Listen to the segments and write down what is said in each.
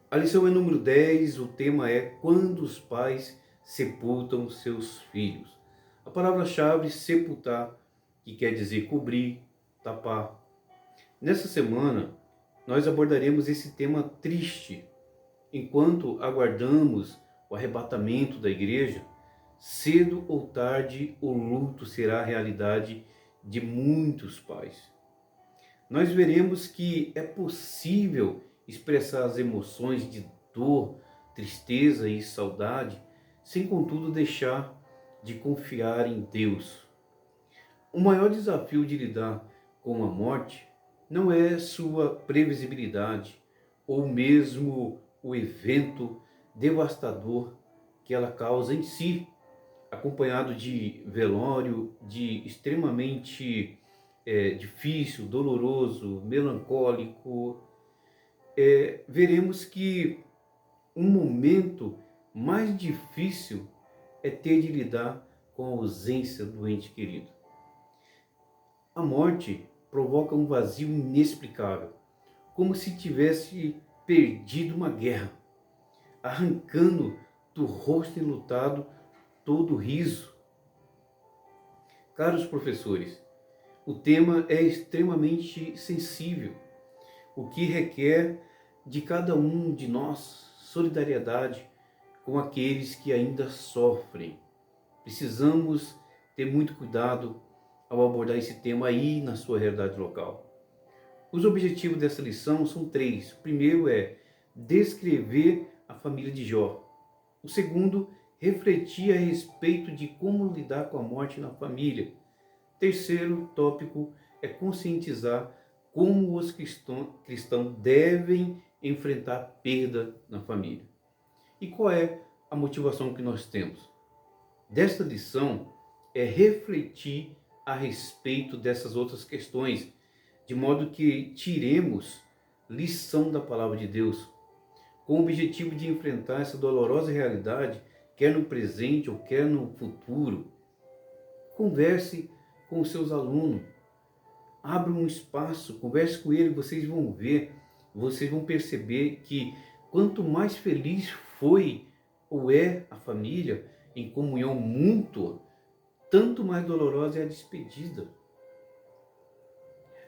A lição é número 10. O tema é quando os pais sepultam seus filhos. A palavra-chave sepultar, que quer dizer cobrir, tapar. Nessa semana, nós abordaremos esse tema triste. Enquanto aguardamos o arrebatamento da igreja, cedo ou tarde o luto será a realidade de muitos pais. Nós veremos que é possível expressar as emoções de dor, tristeza e saudade, sem contudo deixar de confiar em Deus. O maior desafio de lidar com a morte não é sua previsibilidade ou mesmo o evento devastador que ela causa em si, acompanhado de velório, de extremamente difícil, doloroso, melancólico. Veremos que um momento mais difícil é ter de lidar com a ausência do ente querido. A morte provoca um vazio inexplicável, como se tivesse perdido uma guerra, arrancando do rosto enlutado todo o riso. Caros professores, o tema é extremamente sensível, o que requer de cada um de nós solidariedade com aqueles que ainda sofrem. Precisamos ter muito cuidado ao abordar esse tema aí na sua realidade local. Os objetivos dessa lição são três. O primeiro é descrever a família de Jó. O segundo, refletir a respeito de como lidar com a morte na família. Terceiro tópico é conscientizar como os cristãos devem enfrentar a perda na família. E qual é a motivação que nós temos? Desta lição é refletir a respeito dessas outras questões, de modo que tiremos lição da palavra de Deus, com o objetivo de enfrentar essa dolorosa realidade, quer no presente ou quer no futuro. Converse com os seus alunos, abra um espaço, converse com ele, vocês vão ver, vocês vão perceber que quanto mais feliz foi ou é a família em comunhão mútua, tanto mais dolorosa é a despedida.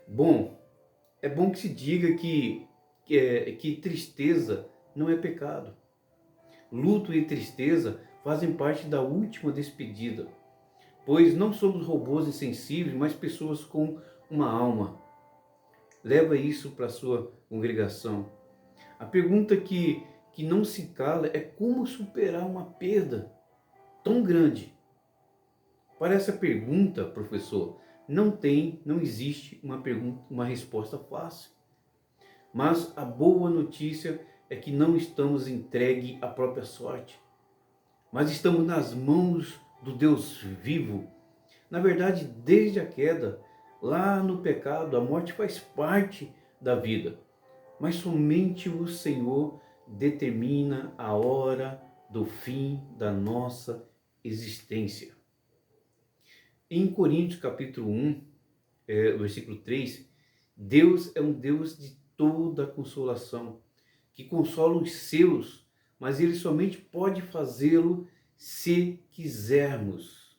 Bom, é bom que se diga que tristeza não é pecado. Luto e tristeza fazem parte da última despedida, pois não somos robôs insensíveis, mas pessoas com uma alma. Leva isso para a sua congregação. A pergunta que não se cala é como superar uma perda tão grande. Para essa pergunta, professor, não existe uma resposta fácil. Mas a boa notícia é que não estamos entregues à própria sorte, mas estamos nas mãos do Deus vivo. Na verdade, desde a queda, lá no pecado, a morte faz parte da vida, mas somente o Senhor determina a hora do fim da nossa existência. Em Coríntios capítulo 1, versículo 3, Deus é um Deus de toda consolação, que consola os seus, mas Ele somente pode fazê-lo se quisermos.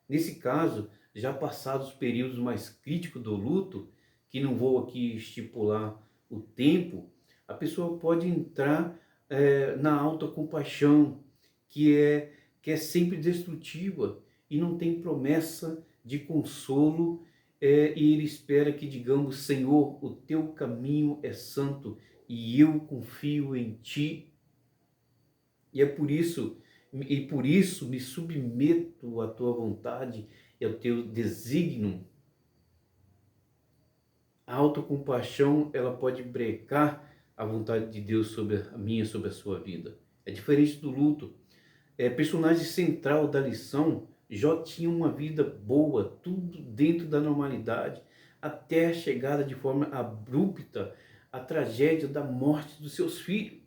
Nesse caso, já passados os períodos mais críticos do luto, que não vou aqui estipular o tempo, a pessoa pode entrar na autocompaixão, que é sempre destrutiva e não tem promessa de consolo, e ele espera que digamos: Senhor, o teu caminho é santo e eu confio em ti. E por isso me submeto à tua vontade e ao teu desígnio. A autocompaixão, ela pode brecar a vontade de Deus sobre a minha, sobre a sua vida. É diferente do luto. Personagem central da lição, Jó tinha uma vida boa, tudo dentro da normalidade, até a chegada de forma abrupta a tragédia da morte dos seus filhos.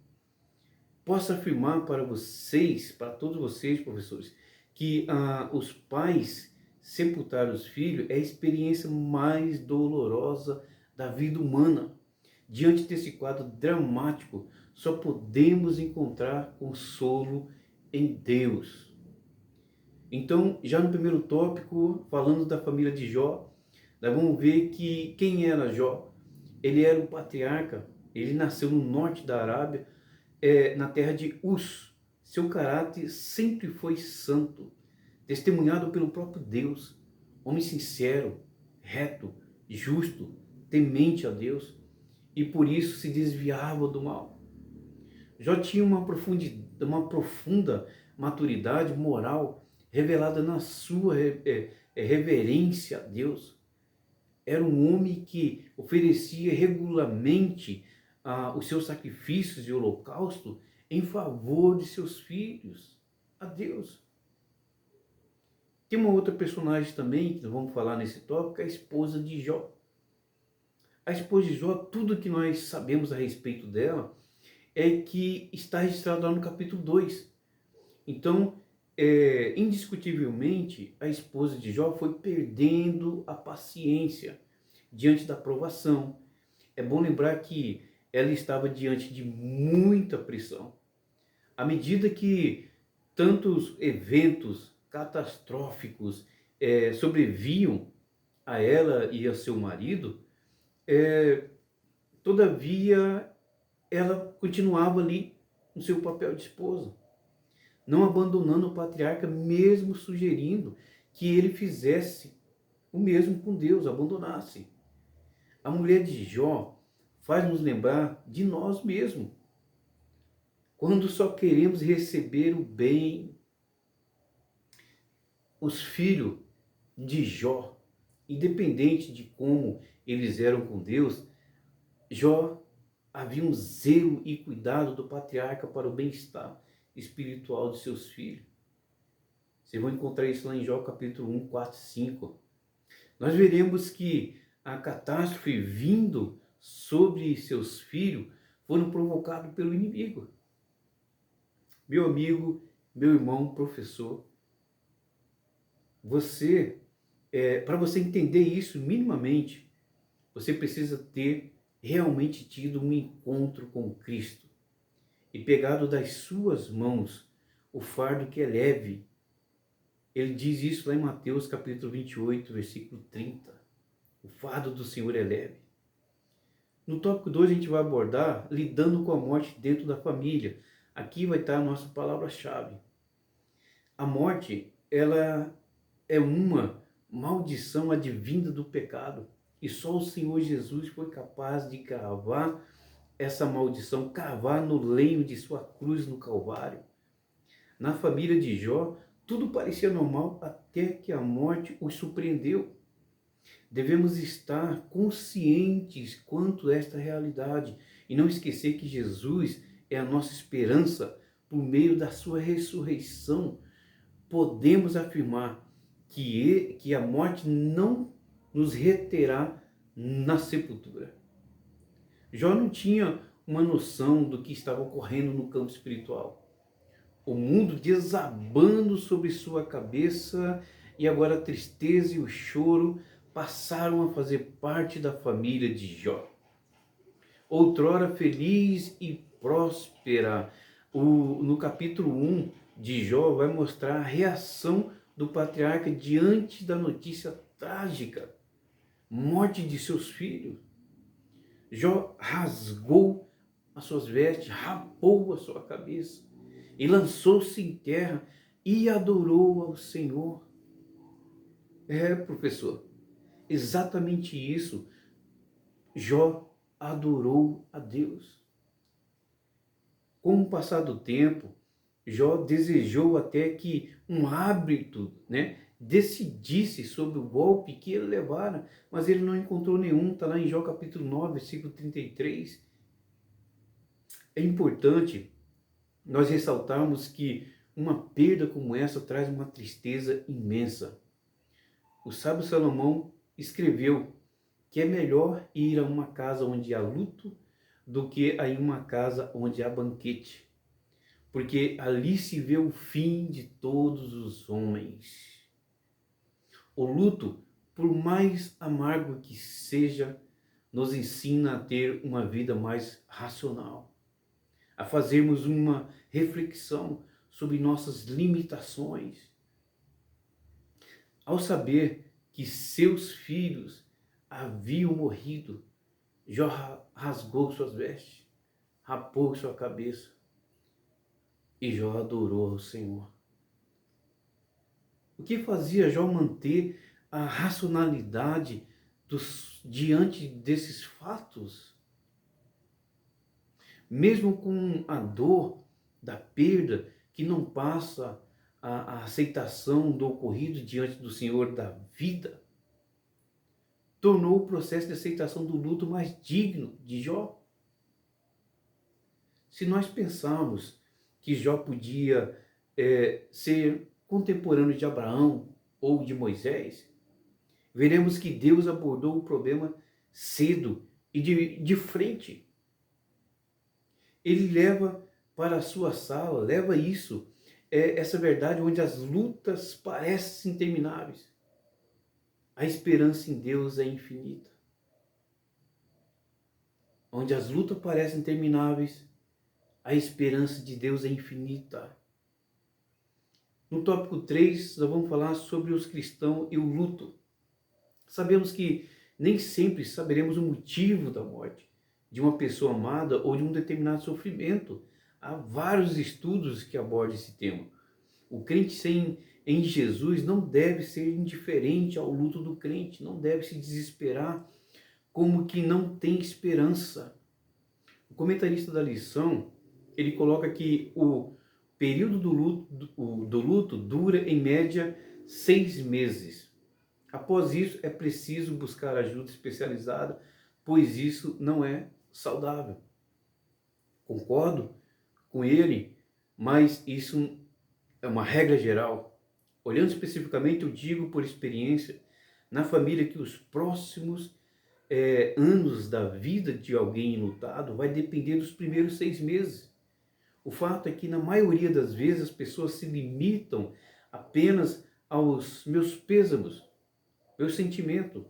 Posso afirmar para vocês, para todos vocês, professores, que os pais sepultar os filhos é a experiência mais dolorosa da vida humana. Diante desse quadro dramático, só podemos encontrar consolo em Deus. Então, já no primeiro tópico, falando da família de Jó, nós vamos ver que quem era Jó? Ele era o patriarca, ele nasceu no norte da Arábia, na terra de Uz. Seu caráter sempre foi santo, testemunhado pelo próprio Deus, homem sincero, reto, justo, temente a Deus, e por isso se desviava do mal. Jó tinha uma profunda maturidade moral revelada na sua reverência a Deus. Era um homem que oferecia regularmente os seus sacrifícios e holocausto em favor de seus filhos a Deus. Tem uma outra personagem também que nós vamos falar nesse tópico, a esposa de Jó. A esposa de Jó, tudo que nós sabemos a respeito dela é que está registrado lá no capítulo 2. Então, indiscutivelmente, a esposa de Jó foi perdendo a paciência diante da provação. É bom lembrar que ela estava diante de muita pressão. À medida que tantos eventos catastróficos sobreviam a ela e a seu marido, todavia ela continuava ali no seu papel de esposa, não abandonando o patriarca, mesmo sugerindo que ele fizesse o mesmo com Deus, abandonasse. A mulher de Jó faz nos lembrar de nós mesmos, quando só queremos receber o bem. Os filhos de Jó, independente de como eles eram com Deus, Jó havia um zelo e cuidado do patriarca para o bem-estar espiritual de seus filhos. Vocês vão encontrar isso lá em Jó capítulo 1, 4 e 5. Nós veremos que a catástrofe vindo sobre seus filhos foram provocados pelo inimigo. Meu amigo, meu irmão, professor, para você entender isso minimamente, você precisa ter realmente tido um encontro com Cristo e pegado das suas mãos o fardo que é leve. Ele diz isso lá em Mateus capítulo 28, versículo 30. O fardo do Senhor é leve. No tópico 2 a gente vai abordar lidando com a morte dentro da família. Aqui vai estar a nossa palavra-chave. A morte, ela é uma maldição advinda do pecado. E só o Senhor Jesus foi capaz de cravar essa maldição, cavar no lenho de sua cruz no Calvário. Na família de Jó, tudo parecia normal até que a morte os surpreendeu. Devemos estar conscientes quanto a esta realidade e não esquecer que Jesus é a nossa esperança. Por meio da sua ressurreição, podemos afirmar que a morte não nos reterá na sepultura. Jó não tinha uma noção do que estava ocorrendo no campo espiritual. O mundo desabando sobre sua cabeça, e agora a tristeza e o choro passaram a fazer parte da família de Jó. Outrora feliz e próspera, no capítulo 1 de Jó vai mostrar a reação do patriarca diante da notícia trágica, morte de seus filhos. Jó rasgou as suas vestes, rapou a sua cabeça e lançou-se em terra e adorou ao Senhor. Professor, exatamente isso. Jó adorou a Deus. Com o passar do tempo, Jó desejou até que um árbitro, decidisse sobre o golpe que ele levara, mas ele não encontrou nenhum. Está lá em Jó capítulo 9, versículo 33. É importante nós ressaltarmos que uma perda como essa traz uma tristeza imensa. O sábio Salomão escreveu que é melhor ir a uma casa onde há luto do que a uma casa onde há banquete, porque ali se vê o fim de todos os homens. O luto, por mais amargo que seja, nos ensina a ter uma vida mais racional, a fazermos uma reflexão sobre nossas limitações. Ao saber que seus filhos haviam morrido, Jó rasgou suas vestes, rapou sua cabeça e Jó adorou ao Senhor. O que fazia Jó manter a racionalidade diante desses fatos? Mesmo com a dor da perda, que não passa a aceitação do ocorrido diante do Senhor da vida, tornou o processo de aceitação do luto mais digno de Jó. Se nós pensarmos que Jó podia ser contemporâneo de Abraão ou de Moisés, veremos que Deus abordou o problema cedo e de frente. Ele leva para a sua sala, leva isso, essa verdade onde as lutas parecem intermináveis. A esperança em Deus é infinita. Onde as lutas parecem intermináveis, a esperança de Deus é infinita. No tópico 3, nós vamos falar sobre os cristãos e o luto. Sabemos que nem sempre saberemos o motivo da morte de uma pessoa amada ou de um determinado sofrimento. Há vários estudos que abordam esse tema. O crente em Jesus não deve ser indiferente ao luto do crente, não deve se desesperar como que não tem esperança. O comentarista da lição, ele coloca que o período do luto dura em média 6 meses. Após isso, é preciso buscar ajuda especializada, pois isso não é saudável. Concordo com ele, mas isso é uma regra geral. Olhando especificamente, eu digo por experiência, na família, que os próximos anos da vida de alguém enlutado vai depender dos primeiros 6 meses. O fato é que, na maioria das vezes, as pessoas se limitam apenas aos meus pêsames, meu sentimento.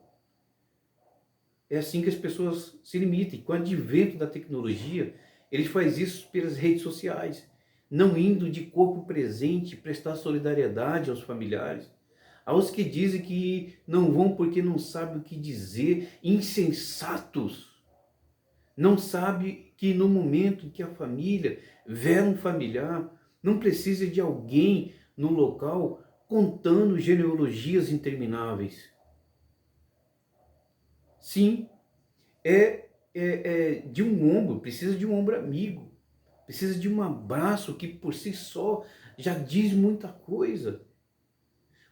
É assim que as pessoas se limitam. Com o advento da tecnologia, eles fazem isso pelas redes sociais, não indo de corpo presente prestar solidariedade aos familiares, aos que dizem que não vão porque não sabem o que dizer, insensatos. Não sabe que no momento que a família vê um familiar, não precisa de alguém no local contando genealogias intermináveis. Sim, de um ombro, precisa de um ombro amigo, precisa de um abraço que por si só já diz muita coisa.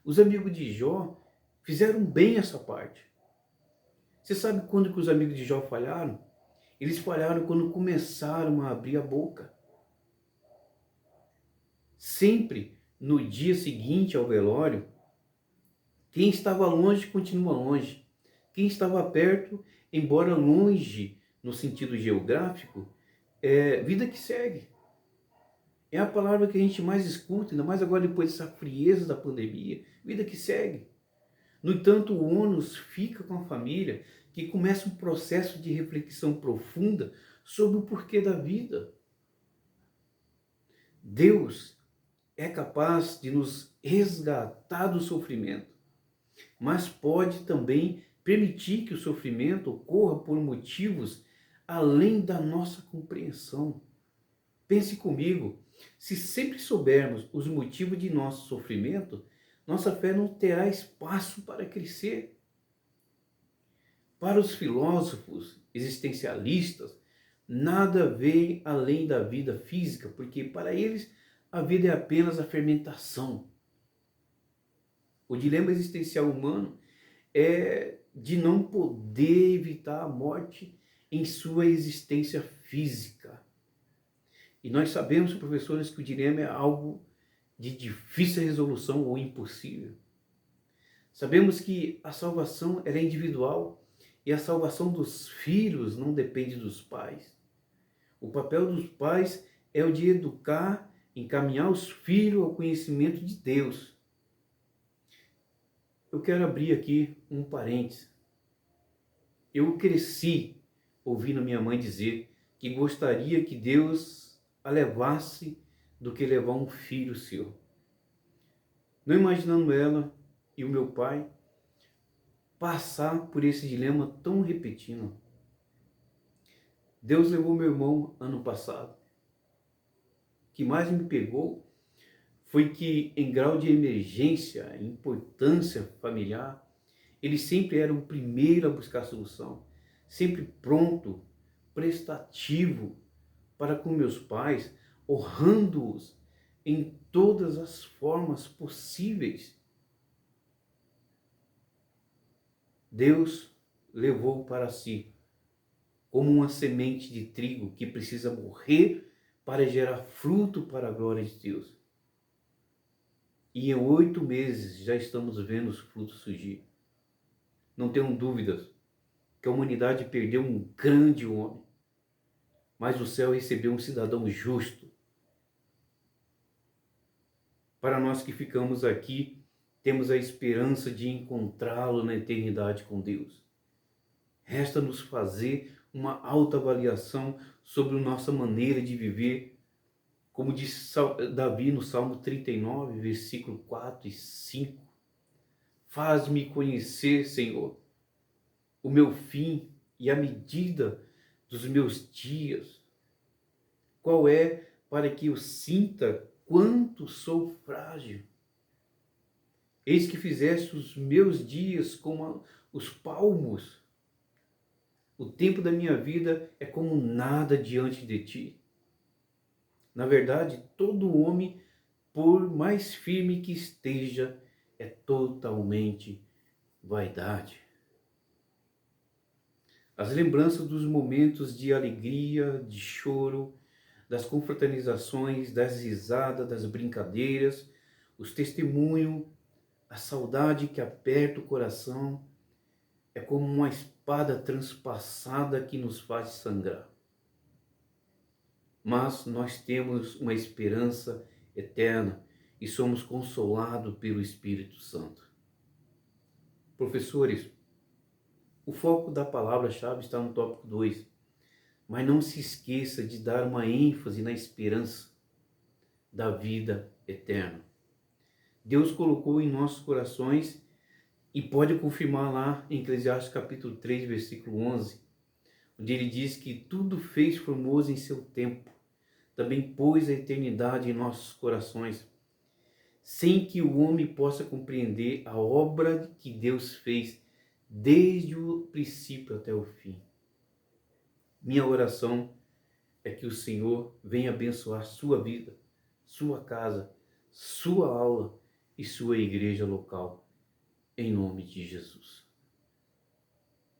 Os amigos de Jó fizeram bem essa parte. Você sabe quando que os amigos de Jó falharam? Eles falharam quando começaram a abrir a boca. Sempre no dia seguinte ao velório, quem estava longe continua longe. Quem estava perto, embora longe no sentido geográfico, vida que segue. É a palavra que a gente mais escuta, ainda mais agora depois dessa frieza da pandemia. Vida que segue. No entanto, o ônus fica com a família, que começa um processo de reflexão profunda sobre o porquê da vida. Deus é capaz de nos resgatar do sofrimento, mas pode também permitir que o sofrimento ocorra por motivos além da nossa compreensão. Pense comigo, se sempre soubermos os motivos de nosso sofrimento, nossa fé não terá espaço para crescer. Para os filósofos existencialistas, nada vem além da vida física, porque para eles a vida é apenas a fermentação. O dilema existencial humano é de não poder evitar a morte em sua existência física. E nós sabemos, professores, que o dilema é algo de difícil resolução ou impossível. Sabemos que a salvação é individual e a salvação dos filhos não depende dos pais. O papel dos pais é o de educar, encaminhar os filhos ao conhecimento de Deus. Eu quero abrir aqui um parênteses. Eu cresci ouvindo minha mãe dizer que gostaria que Deus a levasse do que levar um filho seu. Não imaginando ela e o meu pai passar por esse dilema tão repentino. Deus levou meu irmão ano passado. O que mais me pegou foi que, em grau de emergência, importância familiar, ele sempre era o primeiro a buscar solução, sempre pronto, prestativo para com meus pais, honrando-os em todas as formas possíveis. Deus levou para si como uma semente de trigo que precisa morrer para gerar fruto para a glória de Deus. E em 8 meses já estamos vendo os frutos surgir. Não tenham dúvidas que a humanidade perdeu um grande homem, mas o céu recebeu um cidadão justo. Para nós que ficamos aqui, temos a esperança de encontrá-lo na eternidade com Deus. Resta-nos fazer uma autoavaliação sobre a nossa maneira de viver, como diz Davi no Salmo 39, versículo 4 e 5. Faz-me conhecer, Senhor, o meu fim e a medida dos meus dias. Qual é para que eu sinta quanto sou frágil? Eis que fizeste os meus dias como os palmos. O tempo da minha vida é como nada diante de ti. Na verdade, todo homem, por mais firme que esteja, é totalmente vaidade. As lembranças dos momentos de alegria, de choro, das confraternizações, das risadas, das brincadeiras, os testemunhos, a saudade que aperta o coração, é como uma espada transpassada que nos faz sangrar. Mas nós temos uma esperança eterna e somos consolados pelo Espírito Santo. Professores, o foco da palavra-chave está no tópico 2, mas não se esqueça de dar uma ênfase na esperança da vida eterna. Deus colocou em nossos corações e pode confirmar lá em Eclesiastes capítulo 3, versículo 11, onde ele diz que tudo fez formoso em seu tempo, também pôs a eternidade em nossos corações, sem que o homem possa compreender a obra que Deus fez desde o princípio até o fim. Minha oração é que o Senhor venha abençoar sua vida, sua casa, sua aula e sua igreja local, em nome de Jesus.